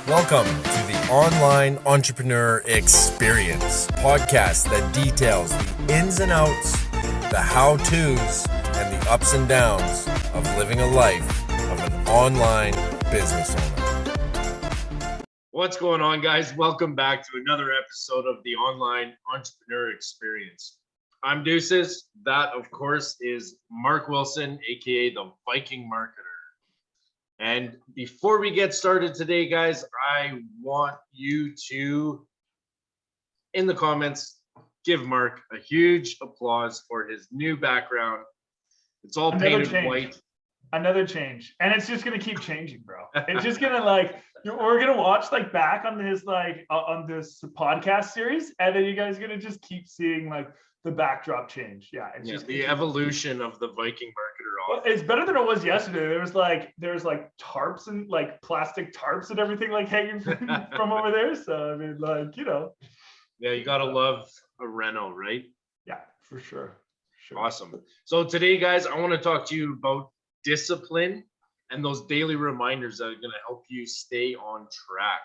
Welcome to the Online Entrepreneur Experience podcast that details the ins and outs, the how-tos, and the ups and downs of living a life of an online business owner. What's going on, guys? Welcome back to another episode of the Online Entrepreneur Experience. I'm Deuces. That, of course, is Mark Wilson, aka the Viking Marketer. And before we get started today, guys, I want you to, in the comments, give Mark a huge applause for his new background. It's all painted white. Another change, and it's just gonna keep changing, bro. It's just gonna we're gonna watch back on this on this podcast series, and then you guys are gonna just keep seeing the backdrop change. Yeah, it's just the evolution of the Viking Marketer. Well, it's better than it was yesterday. There was tarps and plastic tarps and everything hanging from over there. So I mean, Yeah, you gotta love a reno, right? Yeah, for sure. Awesome. So today, guys, I want to talk to you about discipline and those daily reminders that are going to help you stay on track.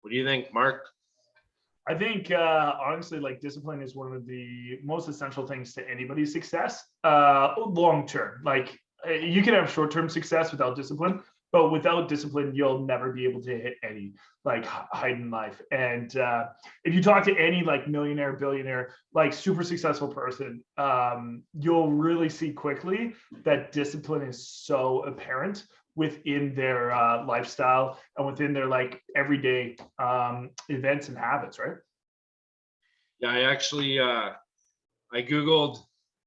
What do you think, Mark? I think honestly, discipline is one of the most essential things to anybody's success long term. You can have short-term success without discipline, but without discipline, you'll never be able to hit any height in life. And if you talk to any millionaire, billionaire, super successful person, you'll really see quickly that discipline is so apparent within their lifestyle and within their everyday events and habits, right? Yeah, I actually I Googled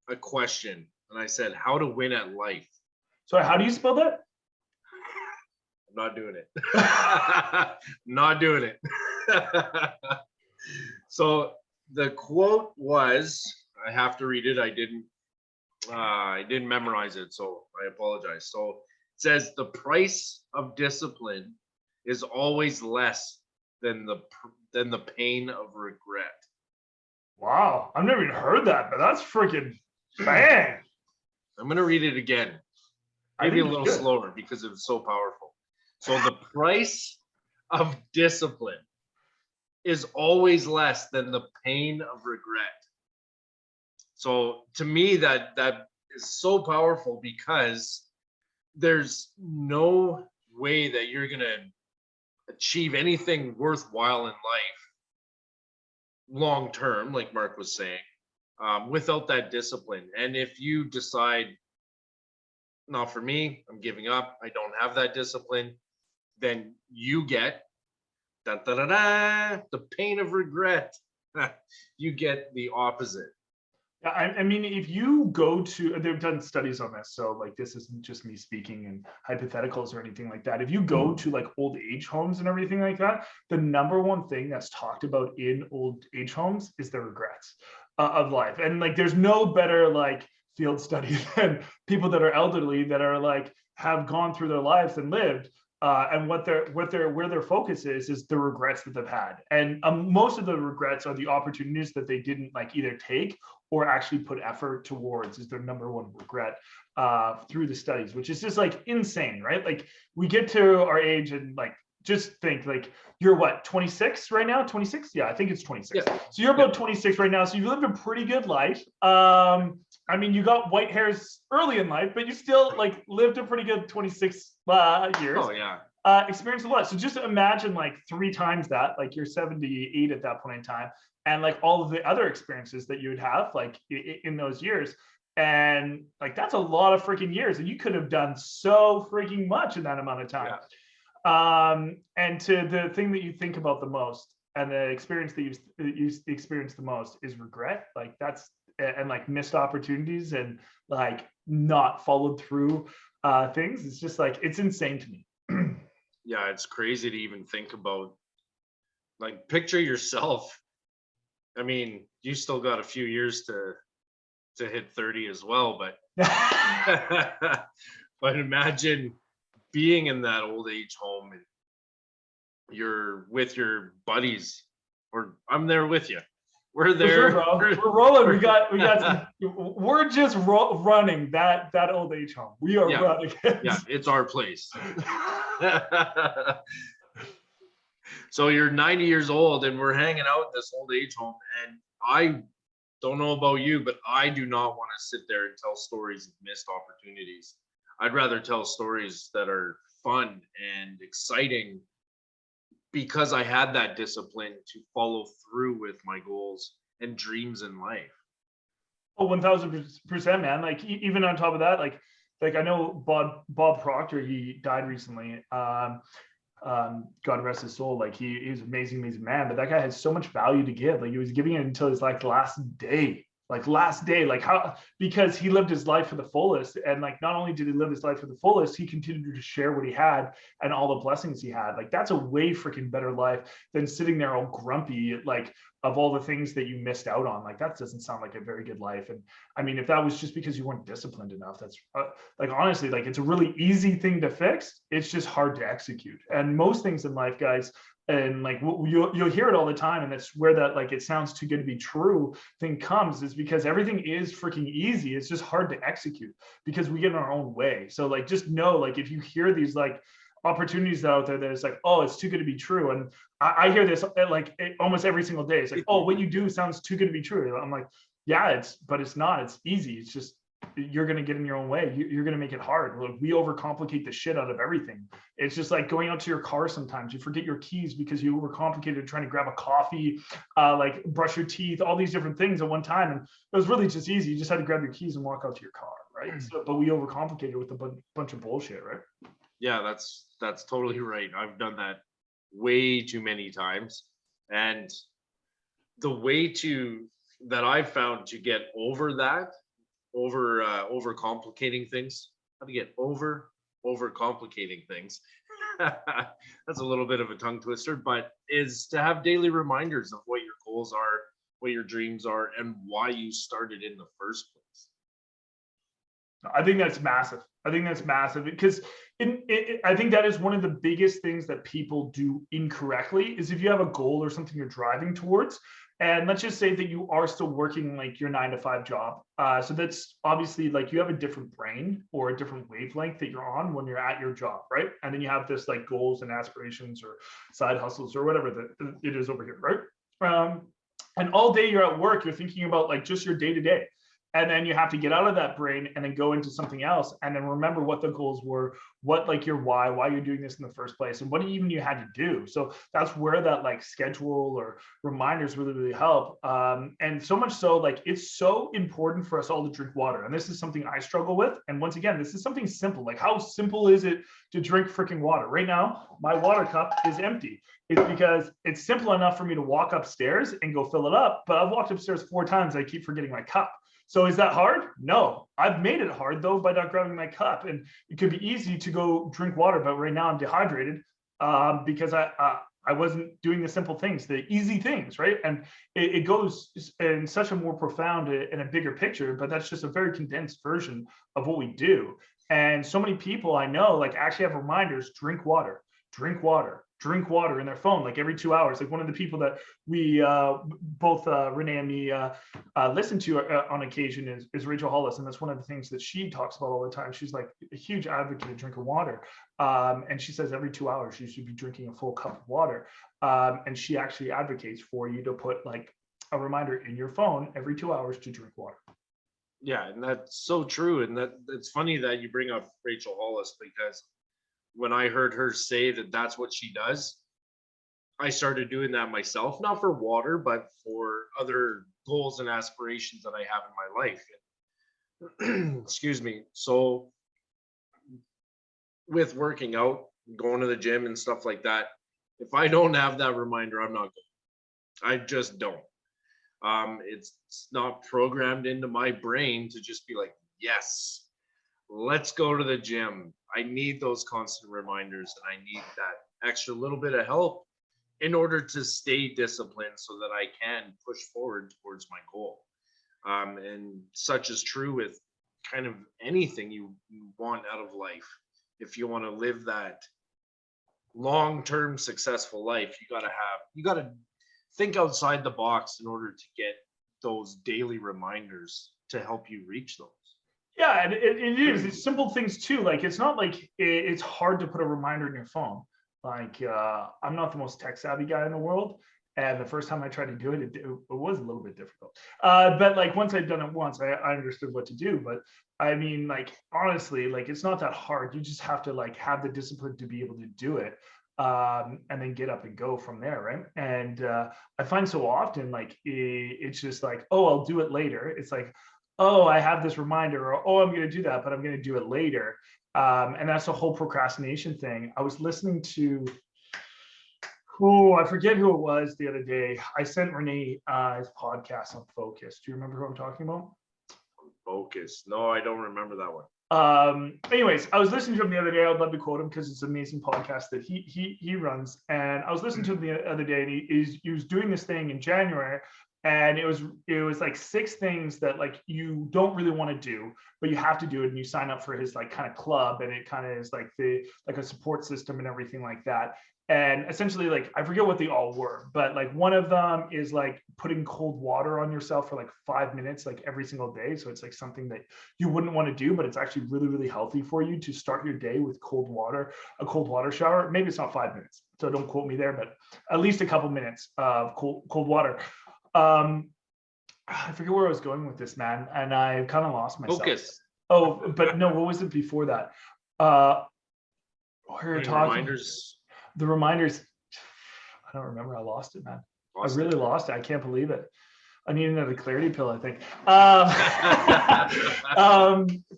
a question and I said, how to win at life. So how do you spell that? I'm not doing it. Not doing it. So the quote was, I have to read it. I didn't memorize it, so I apologize. So it says, the price of discipline is always less than the pain of regret. Wow, I've never even heard that, but that's freaking bang. I'm gonna read it again, maybe a little slower because it was so powerful. So the price of discipline is always less than the pain of regret. So to me, that is so powerful because there's no way that you're going to achieve anything worthwhile in life long term, like Mark was saying, without that discipline. And if you decide, not for me, I'm giving up, I don't have that discipline, then you get the pain of regret. You get the opposite. Yeah, I mean, if you go to, they've done studies on this, so this isn't just me speaking in hypotheticals or anything like that. If you go to old age homes and everything like that, the number one thing that's talked about in old age homes is the regrets of life. And there's no better field study than people that are elderly that are have gone through their lives and lived. And where their focus is the regrets that they've had, and most of the regrets are the opportunities that they didn't either take or actually put effort towards is their number one regret through the studies, which is just insane, right? We get to our age and just think you're what, 26 right now? 26? Yeah, I think it's 26. Yeah. So you're about 26 right now. So you've lived a pretty good life. I mean, you got white hairs early in life, but you still lived a pretty good 26 years. Oh yeah. Experienced a lot. So just imagine 3 times that, you're 78 at that point in time, and all of the other experiences that you would have in those years. And that's a lot of freaking years, and you could have done so freaking much in that amount of time. Yeah. And to the thing that you think about the most and the experience that you experience the most is regret. That's and missed opportunities and not followed through things. It's just it's insane to me. Yeah, it's crazy to even think about. Picture yourself. I mean, you still got a few years to hit 30 as well, but but imagine being in that old age home and you're with your buddies, or I'm there with you. We're there. Sure, bro. We're rolling. We got some, we're just running that old age home. We are running. Yeah, it's our place. So you're 90 years old and we're hanging out in this old age home, and I don't know about you, but I do not want to sit there and tell stories of missed opportunities. I'd rather tell stories that are fun and exciting because I had that discipline to follow through with my goals and dreams in life. Oh, 1000%, man. Like even on top of that, like I know Bob Proctor, he died recently. God rest his soul. Like he was an amazing man, but that guy had so much value to give. Like he was giving it until his like last day, like how, because he lived his life for the fullest. And like, not only did he live his life for the fullest, he continued to share what he had and all the blessings he had. Like that's a way freaking better life than sitting there all grumpy, like of all the things that you missed out on. Like that doesn't sound like a very good life. And I mean, if that was just because you weren't disciplined enough, that's like, honestly, like it's a really easy thing to fix. It's just hard to execute. And most things in life, guys, and like you'll hear it all the time, and that's where that like it sounds too good to be true thing comes, is because everything is freaking easy. It's just hard to execute because we get in our own way. So like just know, like if you hear these like opportunities out there that it's like, oh, it's too good to be true, and I hear this like almost every single day. It's like, oh, what you do sounds too good to be true. I'm like, yeah, but it's not. It's easy. It's just you're going to get in your own way. You're going to make it hard. Look, we overcomplicate the shit out of everything. It's just like going out to your car. Sometimes you forget your keys because you overcomplicated trying to grab a coffee, like brush your teeth, all these different things at one time. And it was really just easy. You just had to grab your keys and walk out to your car, right? So, but we overcomplicated with a bunch of bullshit, right? Yeah, that's totally right. I've done that way too many times. And the way that I've found to get over that, over complicating things, how to get over complicating things. That's a little bit of a tongue twister, but is to have daily reminders of what your goals are, what your dreams are, and why you started in the first place. I think that's massive. Because I think that is one of the biggest things that people do incorrectly is if you have a goal or something you're driving towards, and let's just say that you are still working like your 9-to-5 job. So that's obviously like you have a different brain or a different wavelength that you're on when you're at your job, right? And then you have this like goals and aspirations or side hustles or whatever that it is over here, right? And all day you're at work, you're thinking about like just your day to day. And then you have to get out of that brain and then go into something else, and then remember what the goals were, what like your why you're doing this in the first place, and what even you had to do. So that's where that like schedule or reminders really help. And so much so, like it's so important for us all to drink water. And this is something I struggle with. And once again, this is something simple. Like how simple is it to drink freaking water? Right now, my water cup is empty. It's because it's simple enough for me to walk upstairs and go fill it up. But I've walked upstairs 4 times. I keep forgetting my cup. So is that hard? No. I've made it hard though by not grabbing my cup. And it could be easy to go drink water, but right now I'm dehydrated because I wasn't doing the simple things, the easy things, right? And it goes in such a more profound and a bigger picture, but that's just a very condensed version of what we do. And so many people I know like actually have reminders: drink water, drink water, drink water in their phone, like every 2 hours. Like one of the people that we both Renee and me listen to on occasion is Rachel Hollis. And that's one of the things that she talks about all the time. She's like a huge advocate of drinking water. And she says every 2 hours, you should be drinking a full cup of water. And she actually advocates for you to put like a reminder in your phone every 2 hours to drink water. Yeah, and that's so true. And that it's funny that you bring up Rachel Hollis, because when I heard her say that that's what she does, I started doing that myself, not for water, but for other goals and aspirations that I have in my life. Excuse me. So with working out, going to the gym and stuff like that, if I don't have that reminder, I'm not going. I just don't. It's not programmed into my brain to just be like, yes, let's go to the gym. I need those constant reminders, and I need that extra little bit of help in order to stay disciplined so that I can push forward towards my goal. And such is true with kind of anything you want out of life. If you want to live that long-term successful life, you got to think outside the box in order to get those daily reminders to help you reach those. Yeah, and it is. It's simple things too. Like it's not like it's hard to put a reminder in your phone. Like, I'm not the most tech savvy guy in the world. And the first time I tried to do it, it was a little bit difficult. But like once I'd done it once, I understood what to do. But I mean, like, honestly, like it's not that hard. You just have to like have the discipline to be able to do it. And then get up and go from there, right? And I find so often like it's just like, oh, I'll do it later. It's like, oh, I have this reminder, or oh, I'm going to do that, but I'm going to do it later. And that's the whole procrastination thing. I was listening to, oh, I forget who it was the other day. I sent Renee his podcast on Focus. Do you remember who I'm talking about? Focus. No, I don't remember that one. Anyways, I was listening to him the other day. I'd love to quote him because it's an amazing podcast that he runs. And I was listening to him the other day, and he was doing this thing in January, and it was like 6 things that like you don't really want to do, but you have to do it, and you sign up for his like kind of club, and it kind of is like a support system and everything like that. And essentially, like, I forget what they all were, but like one of them is like putting cold water on yourself for like 5 minutes, like every single day. So it's like something that you wouldn't want to do, but it's actually really, really healthy for you to start your day with cold water, a cold water shower. Maybe it's not 5 minutes, so don't quote me there, but at least a couple minutes of cold water. I forget where I was going with this, man, and I kind of lost myself. Focus. Oh, but no, what was it before that? We were talking. Reminders. The reminders, I don't remember. I lost it, man. I really lost it. I can't believe it. I need another clarity pill, I think.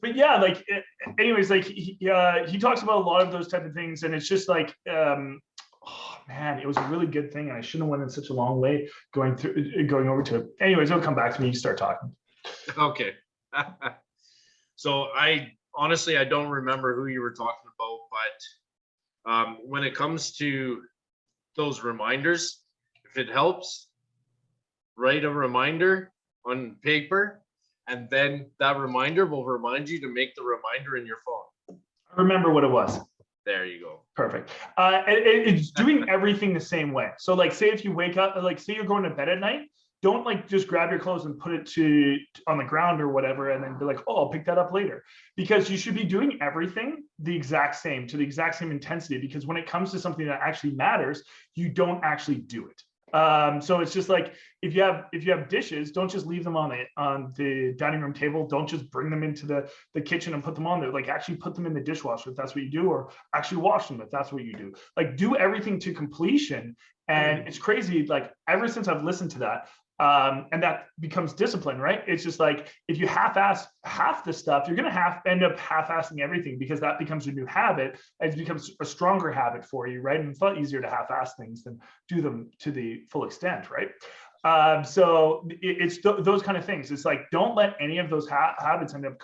But yeah, like, anyways, like he talks about a lot of those type of things, and it's just like, oh man, it was a really good thing, and I shouldn't have went in such a long way going over to it. Anyways, it'll come back to me. You start talking. Okay. So I honestly don't remember who you were talking about, but when it comes to those reminders, if it helps, write a reminder on paper, and then that reminder will remind you to make the reminder in your phone. I remember what it was. There you go. Perfect. It's doing everything the same way. So like, say if you wake up, like say you're going to bed at night, don't like just grab your clothes and put it on the ground or whatever, and then be like, oh, I'll pick that up later. Because you should be doing everything the exact same, to the exact same intensity, because when it comes to something that actually matters, you don't actually do it. So it's just like, if you have dishes, don't just leave them on the dining room table. Don't just bring them into the kitchen and put them on there. Like, actually put them in the dishwasher if that's what you do, or actually wash them if that's what you do. Like, do everything to completion. And it's crazy, like, ever since I've listened to that, and that becomes discipline, right? It's just like, if you half-ass half the stuff, you're going to end up half-assing everything, because that becomes your new habit, and it becomes a stronger habit for you, right? And it's a lot easier to half-ass things than do them to the full extent, right? So it's those kind of things. It's like, don't let any of those habits end up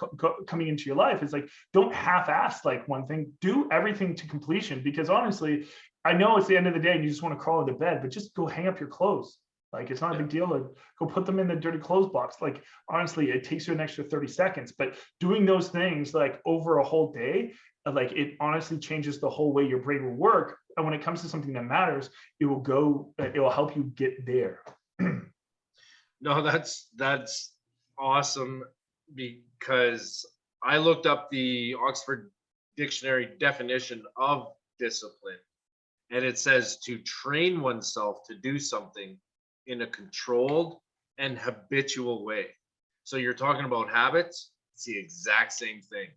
coming into your life. It's like, don't half-ass like one thing, do everything to completion, because honestly, I know it's the end of the day and you just want to crawl into bed, but just go hang up your clothes. Like, it's not a big deal. Like, go put them in the dirty clothes box. Like, honestly, it takes you an extra 30 seconds, but doing those things like over a whole day, like, it honestly changes the whole way your brain will work. And when it comes to something that matters, it will help you get there. No, that's awesome, because I looked up the Oxford Dictionary definition of discipline, and it says to train oneself to do something in a controlled and habitual way. So you're talking about habits. It's the exact same thing.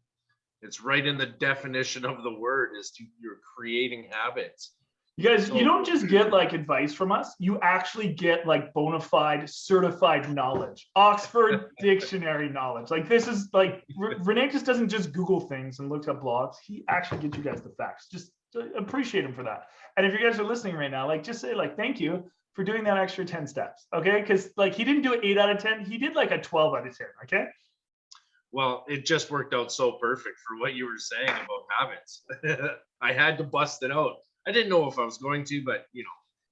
It's right in the definition of the word, you're creating habits. You guys, you don't just get like advice from us, you actually get like bona fide certified knowledge, Oxford Dictionary knowledge. Like, this is like, Renee just doesn't just Google things and look up blogs. He actually gets you guys the facts. Just appreciate him for that. And if you guys are listening right now, like, just say like, thank you for doing that extra 10 steps. Okay. Cause like, he didn't do an 8 out of 10. He did like a 12 out of 10. Okay. Well, it just worked out so perfect for what you were saying about habits. I had to bust it out. I didn't know if I was going to, but it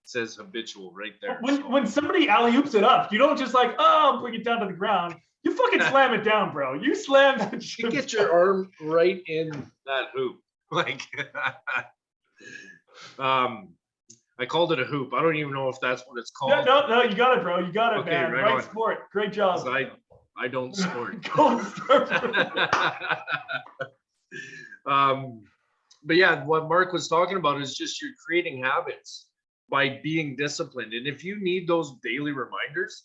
says habitual right there. When somebody alley-oops it up, you don't just like, oh, bring it down to the ground. You fucking slam it down, bro. You slam that. You get your arm right in that hoop. Like, I called it a hoop. I don't even know if that's what it's called. No, you got it, bro. You got it, okay, man. Right sport. Great job. I don't sport. Don't sport. but yeah, what Mark was talking about is just you're creating habits by being disciplined. And if you need those daily reminders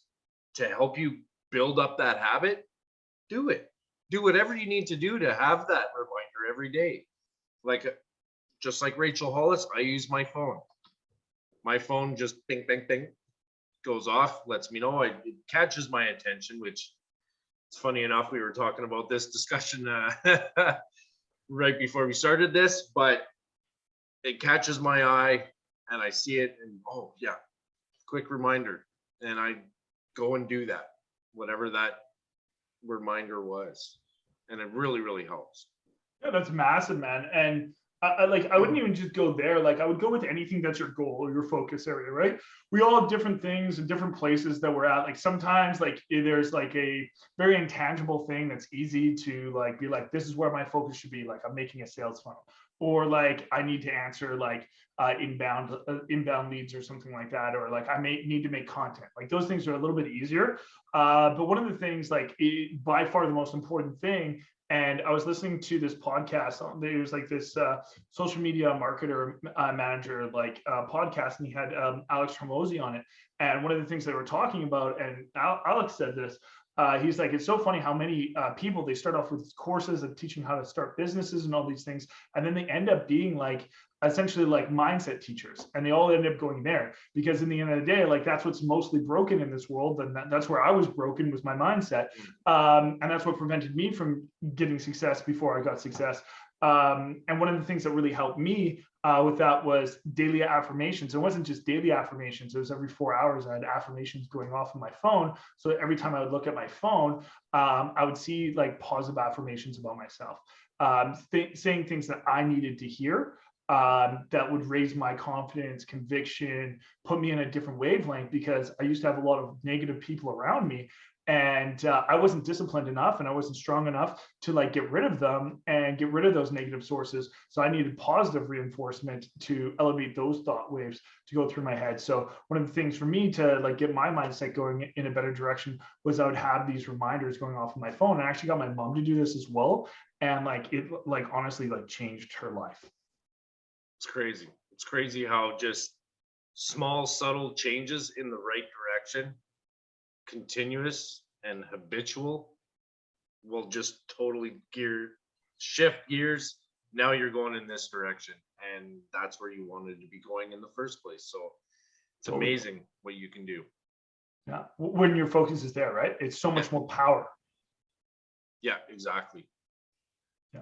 to help you build up that habit, do it. Do whatever you need to do to have that reminder every day. Like, just like Rachel Hollis, I use my phone. My phone just bing, bing, bing, goes off, lets me know. It catches my attention, which it's funny enough. We were talking about this discussion right before we started this, but it catches my eye and I see it and, oh yeah, quick reminder. And I go and do that, whatever that reminder was. And it really, really helps. Yeah, that's massive, man. And I wouldn't even just go there. Like I would go with anything that's your goal or your focus area, right? We all have different things and different places that we're at. Like sometimes like there's like a very intangible thing that's easy to like be like, this is where my focus should be. Like I'm making a sales funnel, or like I need to answer like inbound leads or something like that, or like I may need to make content. Like those things are a little bit easier. But one of the things like by far the most important thing. And I was listening to this podcast. There was like this social media marketer manager like podcast, and he had Alex Hormozy on it. And one of the things they were talking about, and Alex said this, he's like, it's so funny how many people, they start off with courses of teaching how to start businesses and all these things, and then they end up being like essentially like mindset teachers, and they all end up going there because in the end of the day, like that's what's mostly broken in this world, and that's where I was broken, was my mindset, and that's what prevented me from getting success before I got success. And one of the things that really helped me with that was daily affirmations. It wasn't just daily affirmations. It was every 4 hours I had affirmations going off on my phone. So every time I would look at my phone, I would see like positive affirmations about myself, saying things that I needed to hear, that would raise my confidence, conviction, put me in a different wavelength, because I used to have a lot of negative people around me. And I wasn't disciplined enough, and I wasn't strong enough to like get rid of them and get rid of those negative sources. So I needed positive reinforcement to elevate those thought waves to go through my head. So one of the things for me to like get my mindset going in a better direction was I would have these reminders going off on my phone. And I actually got my mom to do this as well. And like it like honestly like changed her life. It's crazy. It's crazy how just small, subtle changes in the right direction, continuous and habitual, will just totally shift gears. Now you're going in this direction, and that's where you wanted to be going in the first place. So it's amazing what you can do. Yeah, when your focus is there, right? It's so much more power. Yeah, exactly. Yeah,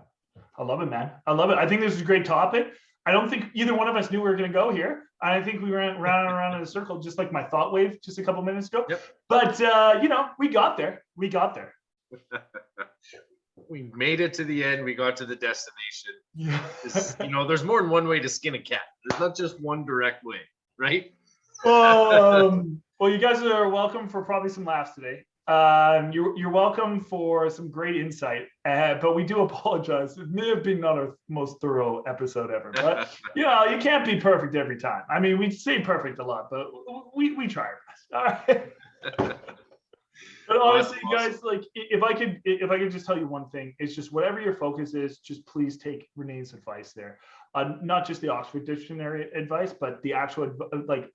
I love it, man. I love it. I think this is a great topic. I don't think either one of us knew we were going to go here. I think we ran round and around in a circle, just like my thought wave just a couple minutes ago. Yep. But you know, we got there. We got there. We made it to the end. We got to the destination. Yeah. You know, there's more than one way to skin a cat. There's not just one direct way, right? Well, you guys are welcome for probably some laughs today. You're welcome for some great insight, but we do apologize. It may have been not our most thorough episode ever, but you know, you can't be perfect every time. I mean, we say perfect a lot, but we try our best. All right. But honestly, guys, like if I could just tell you one thing, it's just whatever your focus is, just please take Renee's advice there. Not just the Oxford Dictionary advice, but the actual like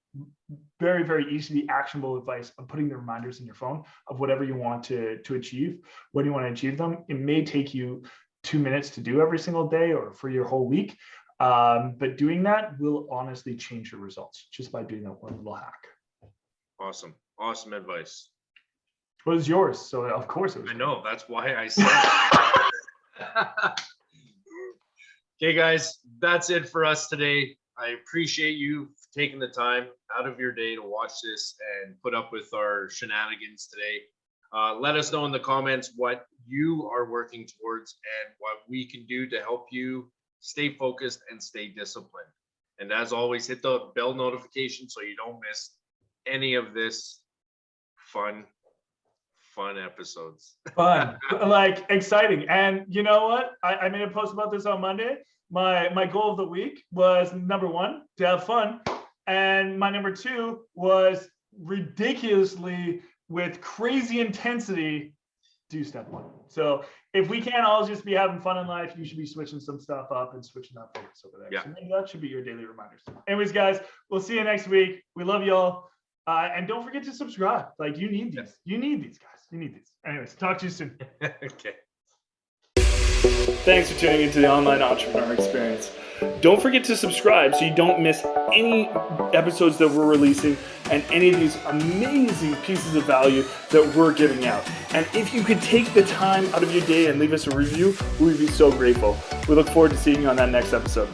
very, very easily actionable advice of putting the reminders in your phone of whatever you want to achieve, when you want to achieve them. It may take you 2 minutes to do every single day or for your whole week. But doing that will honestly change your results just by doing that one little hack. Awesome. Awesome advice. What was yours? So of course it was. I know, that's why I said it. Okay, guys, that's it for us today. I appreciate you taking the time out of your day to watch this and put up with our shenanigans today. Let us know in the comments what you are working towards and what we can do to help you stay focused and stay disciplined. And as always, hit the bell notification so you don't miss any of this fun episodes. Fun, like exciting. And you know what? I made a post about this on Monday. My goal of the week was number 1, to have fun. And my number 2 was ridiculously with crazy intensity do step one. So if we can't all just be having fun in life, you should be switching some stuff up and switching up focus over there. Yeah. So maybe that should be your daily reminders. Anyways, guys, we'll see you next week. We love y'all. And don't forget to subscribe. Like, you need these. You need these, guys. You need these. Anyways, talk to you soon. Okay. Thanks for tuning into the Online Entrepreneur Experience. Don't forget to subscribe so you don't miss any episodes that we're releasing and any of these amazing pieces of value that we're giving out. And if you could take the time out of your day and leave us a review, we would be so grateful. We look forward to seeing you on that next episode.